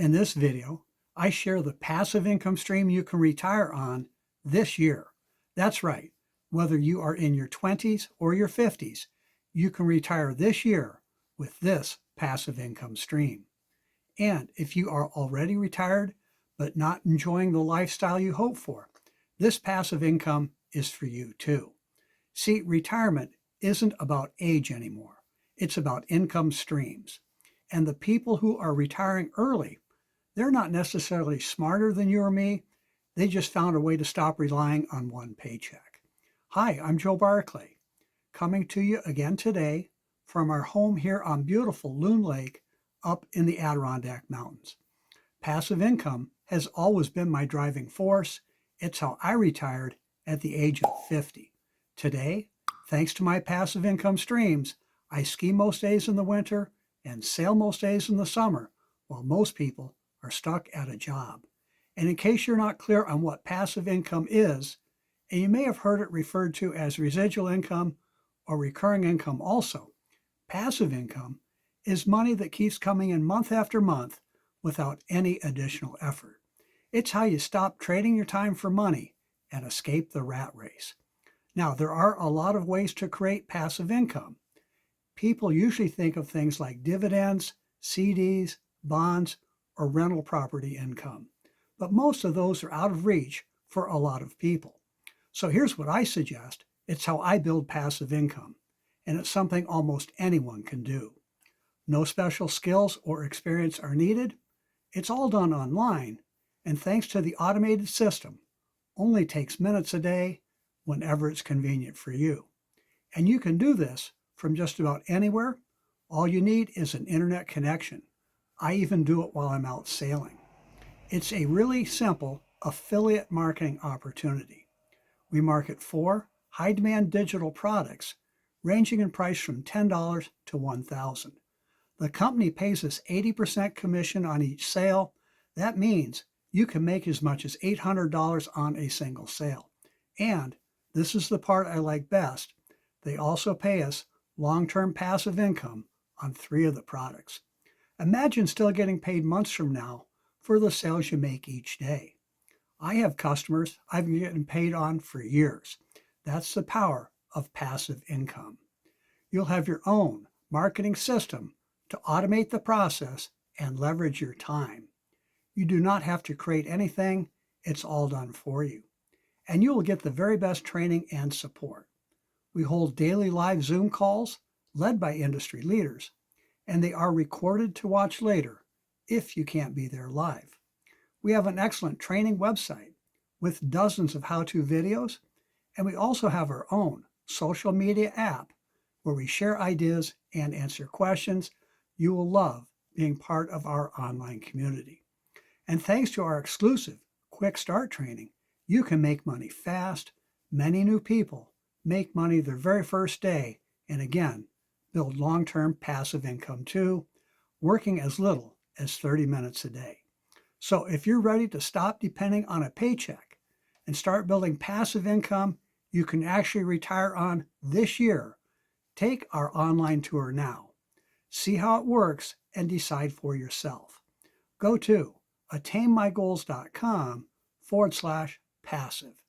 In this video, I share the passive income stream you can retire on this year. That's right, whether you are in your 20s or your 50s, you can retire this year with this passive income stream. And if you are already retired but not enjoying the lifestyle you hope for, this passive income is for you too. See, retirement isn't about age anymore. It's about income streams. And the people who are retiring early, they're not necessarily smarter than you or me. They just found a way to stop relying on one paycheck. Hi, I'm Joe Barclay, coming to you again today from our home here on beautiful Loon Lake up in the Adirondack Mountains. Passive income has always been my driving force. It's how I retired at the age of 50. Today, thanks to my passive income streams, I ski most days in the winter and sail most days in the summer, while most people are stuck at a job. And in case you're not clear on what passive income is, and you may have heard it referred to as residual income or recurring income also, passive income is money that keeps coming in month after month without any additional effort. It's how you stop trading your time for money and escape the rat race. Now, there are a lot of ways to create passive income. People usually think of things like dividends, CDs, bonds, or rental property income, but most of those are out of reach for a lot of people. So here's what I suggest. It's how I build passive income, and it's something almost anyone can do. No special skills or experience are needed. It's all done online, and thanks to the automated system, only takes minutes a day whenever it's convenient for you. And you can do this from just about anywhere. All you need is an internet connection. I even do it while I'm out sailing. It's a really simple affiliate marketing opportunity. We market 4 high-demand digital products ranging in price from $10 to $1,000. The company pays us 80% commission on each sale. That means you can make as much as $800 on a single sale. And this is the part I like best. They also pay us long-term passive income on 3 of the products. Imagine still getting paid months from now for the sales you make each day. I have customers I've been getting paid on for years. That's the power of passive income. You'll have your own marketing system to automate the process and leverage your time. You do not have to create anything. It's all done for you. And you will get the very best training and support. We hold daily live Zoom calls led by industry leaders, and they are recorded to watch later if you can't be there live. We have an excellent training website with dozens of how-to videos, and we also have our own social media app where we share ideas and answer questions. You will love being part of our online community. And thanks to our exclusive Quick Start training, you can make money fast. Many new people make money their very first day, and again, build long-term passive income too, working as little as 30 minutes a day. So if you're ready to stop depending on a paycheck and start building passive income you can actually retire on this year, take our online tour now. See how it works and decide for yourself. Go to attainmygoals.com/passive.